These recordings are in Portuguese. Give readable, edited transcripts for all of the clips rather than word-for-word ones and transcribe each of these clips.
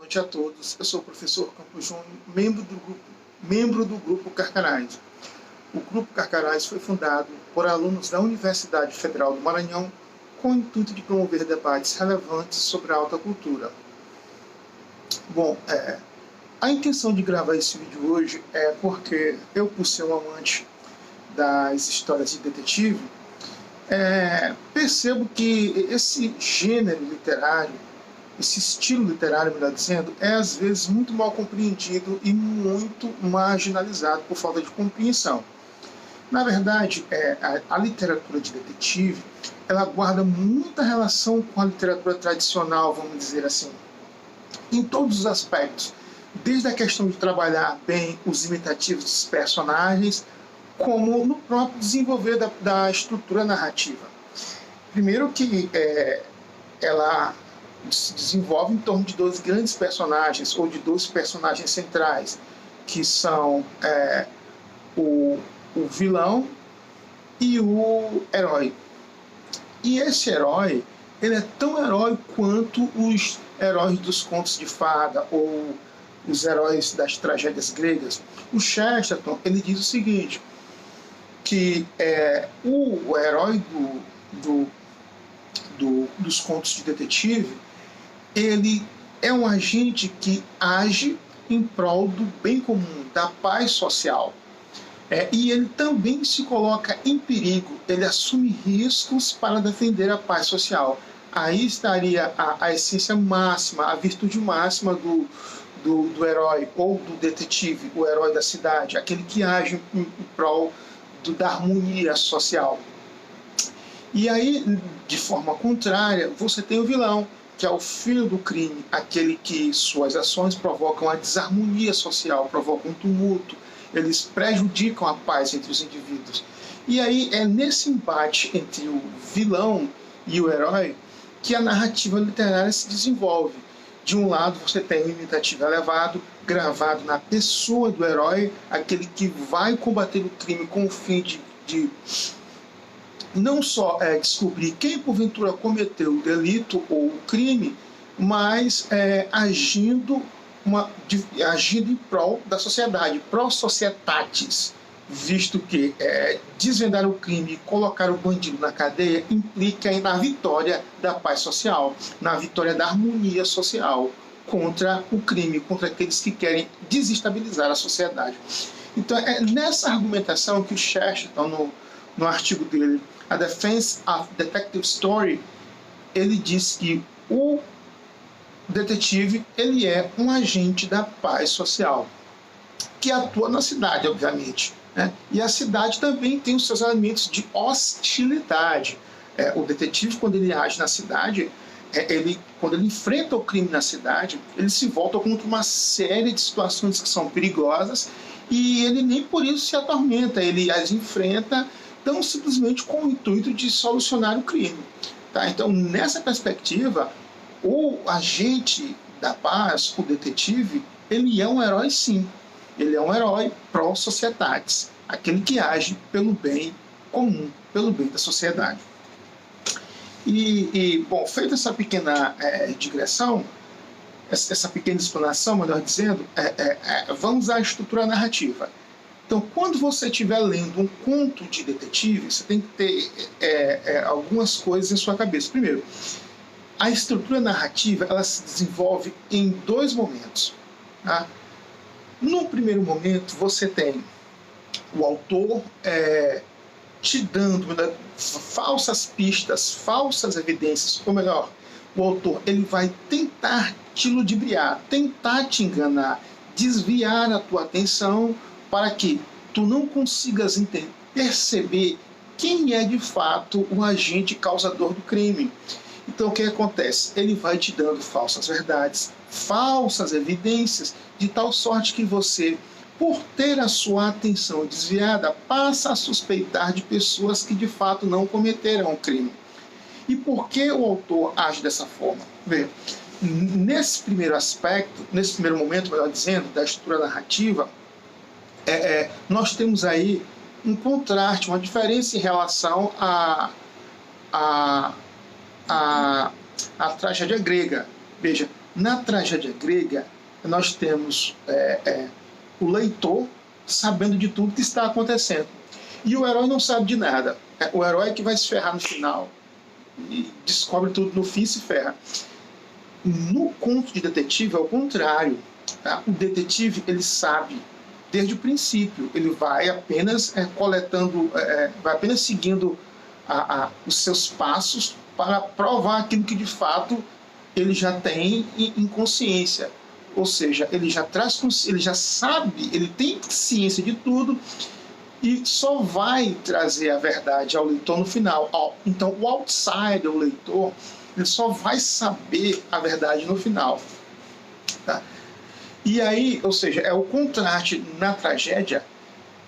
noite a todos. Eu sou o professor Campos Júnior, membro do Grupo Carcarás. O Grupo Carcarás foi fundado por alunos da Universidade Federal do Maranhão com o intuito de promover debates relevantes sobre a alta cultura. Bom, a intenção de gravar esse vídeo hoje é porque eu, por ser um amante das histórias de detetive, percebo que esse gênero literário, esse estilo literário, melhor dizendo, é às vezes muito mal compreendido e muito marginalizado por falta de compreensão. Na verdade, a literatura de detetive, ela guarda muita relação com a literatura tradicional, vamos dizer assim, em todos os aspectos, desde a questão de trabalhar bem os imitativos dos personagens, como no próprio desenvolver da estrutura narrativa. Primeiro que ela se desenvolve em torno de dois grandes personagens, ou de dois personagens centrais, que são o vilão e o herói. E esse herói, ele é tão herói quanto os heróis dos contos de fada ou os heróis das tragédias gregas. O Chesterton, ele diz o seguinte, que o herói dos contos de detetive, ele é um agente que age em prol do bem comum, da paz social. E ele também se coloca em perigo, ele assume riscos para defender a paz social. Aí estaria a essência máxima, a virtude máxima do herói ou do detetive, o herói da cidade, aquele que age em prol da harmonia social. E aí, de forma contrária, você tem o vilão, que é o filho do crime, aquele que suas ações provocam a desarmonia social, provocam um tumulto, eles prejudicam a paz entre os indivíduos. E aí é nesse embate entre o vilão e o herói que a narrativa literária se desenvolve. De um lado você tem o imitativo elevado, gravado na pessoa do herói, aquele que vai combater o crime com o fim de não só descobrir quem porventura cometeu o delito ou o crime, mas agindo em prol da sociedade, pró societatis, visto que desvendar o crime e colocar o bandido na cadeia implica na vitória da paz social, na vitória da harmonia social contra o crime, contra aqueles que querem desestabilizar a sociedade. Então é nessa argumentação que o Chesterton, no artigo dele, A Defense of Detective Story, ele diz que o detetive, ele é um agente da paz social, que atua na cidade, obviamente, né? E a cidade também tem os seus elementos de hostilidade. O detetive, quando ele age na cidade, quando ele enfrenta o crime na cidade, ele se volta contra uma série de situações que são perigosas e ele nem por isso se atormenta, ele as enfrenta tão simplesmente com o intuito de solucionar o crime. Tá? Então, nessa perspectiva, o agente da paz, o detetive, ele é um herói sim. Ele é um herói pró societatis, aquele que age pelo bem comum, pelo bem da sociedade. Bom, feita essa pequena digressão, essa pequena explanação, melhor dizendo, vamos à estrutura narrativa. Então, quando você estiver lendo um conto de detetive, você tem que ter algumas coisas em sua cabeça. Primeiro, a estrutura narrativa, ela se desenvolve em dois momentos. Tá? No primeiro momento, você tem o autor te dando falsas pistas, falsas evidências, ou melhor, o autor ele vai tentar te ludibriar, tentar te enganar, desviar a tua atenção para que tu não consigas perceber quem é de fato o agente causador do crime. Então o que acontece? Ele vai te dando falsas verdades, falsas evidências, de tal sorte que você, por ter a sua atenção desviada, passa a suspeitar de pessoas que de fato não cometeram o crime. E por que o autor age dessa forma? Bem, nesse primeiro aspecto, nesse primeiro momento, melhor dizendo, da estrutura narrativa, nós temos aí um contraste, uma diferença em relação à tragédia grega. Veja, Na tragédia grega, nós temos o leitor sabendo de tudo que está acontecendo. E o herói não sabe de nada. O herói é que vai se ferrar no final. E descobre tudo no fim e se ferra. No conto de detetive, é o contrário. Tá? O detetive, ele sabe desde o princípio. Ele vai apenas coletando, vai apenas seguindo os seus passos para provar aquilo que de fato ele já tem em consciência. Ou seja, ele já sabe, ele tem ciência de tudo e só vai trazer a verdade ao leitor no final. Então, o outsider, o leitor, ele só vai saber a verdade no final. Tá? E aí, ou seja, é o contraste na tragédia.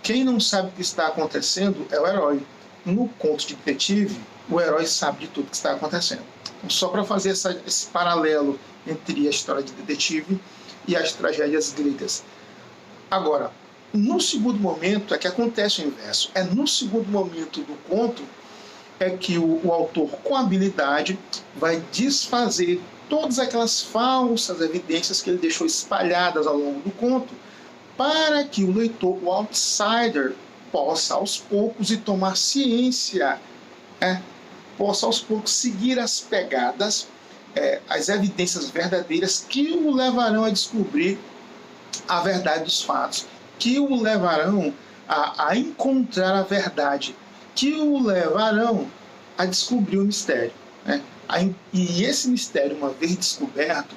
Quem não sabe o que está acontecendo é o herói. No conto de detetive, o herói sabe de tudo que está acontecendo. Então, só para fazer esse paralelo entre a história de detetive e as tragédias gregas. Agora, no segundo momento é que acontece o inverso. É no segundo momento do conto é que o autor, com habilidade, vai desfazer todas aquelas falsas evidências que ele deixou espalhadas ao longo do conto, para que o leitor, o outsider, possa aos poucos e tomar ciência, possa aos poucos seguir as pegadas, as evidências verdadeiras que o levarão a descobrir a verdade dos fatos, que o levarão a encontrar a verdade, que o levarão a descobrir o mistério. E esse mistério, uma vez descoberto,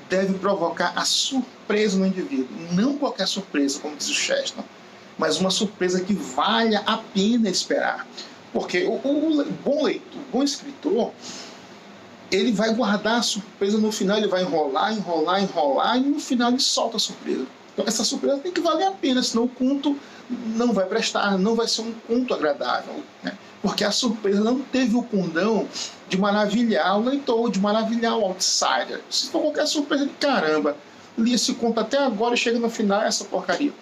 deve provocar a surpresa no indivíduo. Não qualquer surpresa, como diz o Chesterton, mas uma surpresa que valha a pena esperar. Porque o bom leitor, o bom escritor, ele vai guardar a surpresa no final, ele vai enrolar, e no final ele solta a surpresa. Então essa surpresa tem que valer a pena, senão o conto não vai prestar, não vai ser um conto agradável. Porque a surpresa não teve o condão de maravilhar o leitor, de maravilhar o outsider. Se for qualquer surpresa de caramba, li esse conto até agora e chega no final essa porcaria.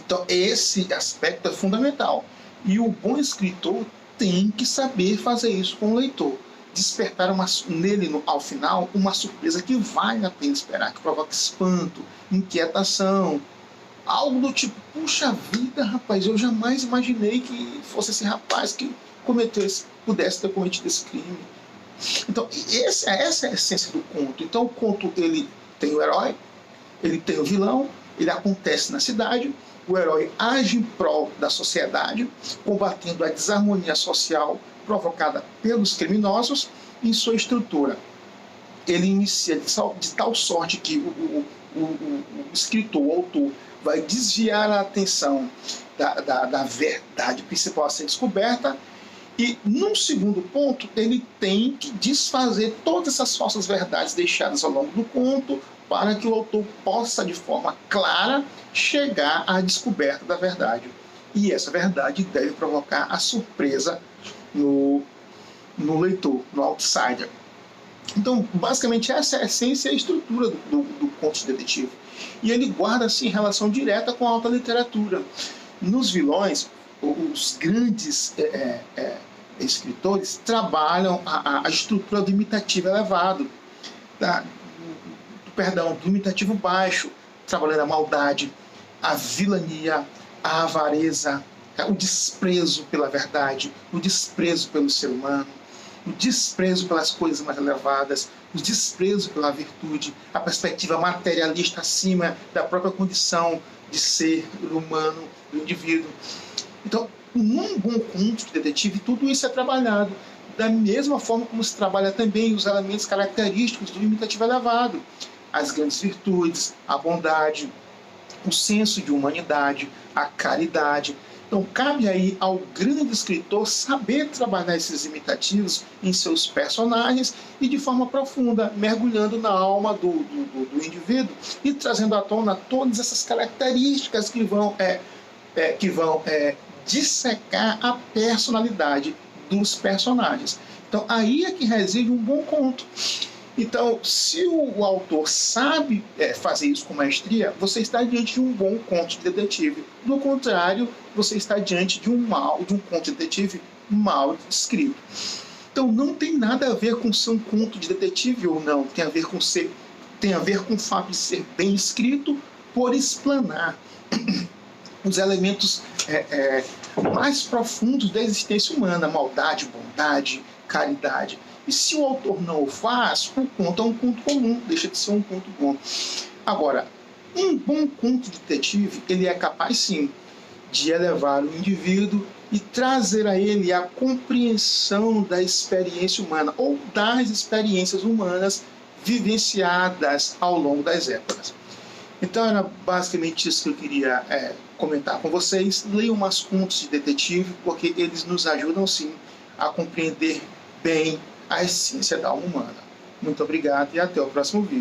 Então esse aspecto é fundamental. E o bom escritor tem que saber fazer isso com o leitor. Despertar nele, ao final, uma surpresa que vale a pena esperar, que provoca espanto, inquietação, algo do tipo, puxa vida, rapaz, eu jamais imaginei que fosse esse rapaz que pudesse ter cometido esse crime. Então, essa é a essência do conto. Então, o conto, ele tem o herói, ele tem o vilão, ele acontece na cidade, o herói age em prol da sociedade, combatendo a desarmonia social provocada pelos criminosos. Em sua estrutura, ele inicia de tal sorte que o escritor, o autor, vai desviar a atenção da verdade principal a ser descoberta, e num segundo ponto ele tem que desfazer todas essas falsas verdades deixadas ao longo do conto, para que o autor possa, de forma clara, chegar à descoberta da verdade. E essa verdade deve provocar a surpresa no leitor, no outsider. Então, basicamente, essa é a essência e a estrutura do conto de detetive. E ele guarda, assim, relação direta com a alta literatura. Nos vilões, os grandes escritores trabalham a estrutura do imitativo elevado, do imitativo baixo, trabalhando a maldade, a vilania, a avareza, o desprezo pela verdade, o desprezo pelo ser humano, o desprezo pelas coisas mais elevadas, o desprezo pela virtude, a perspectiva materialista acima da própria condição de ser humano, do indivíduo. Então, num bom conto de detetive, tudo isso é trabalhado da mesma forma como se trabalha também os elementos característicos do imitativo elevado, as grandes virtudes, a bondade, o senso de humanidade, a caridade. Então, cabe aí ao grande escritor saber trabalhar esses imitativos em seus personagens e de forma profunda, mergulhando na alma do indivíduo e trazendo à tona todas essas características que vão dissecar a personalidade dos personagens. Então, aí é que reside um bom conto. Então, se o autor sabe fazer isso com maestria, você está diante de um bom conto de detetive. Do contrário, você está diante de um conto de detetive mal escrito. Então, não tem nada a ver com ser um conto de detetive ou não. Tem a ver com tem a ver com o fato de ser bem escrito por explanar os elementos mais profundos da existência humana, maldade, bondade, caridade. E se o autor não o faz, o conto é um conto comum, deixa de ser um conto bom. Agora, um bom conto detetive, ele é capaz sim de elevar o indivíduo e trazer a ele a compreensão da experiência humana ou das experiências humanas vivenciadas ao longo das épocas. Então era basicamente isso que eu queria comentar com vocês. Leiam mais contos de detetive, porque eles nos ajudam sim a compreender bem a essência da alma humana. Muito obrigado e até o próximo vídeo.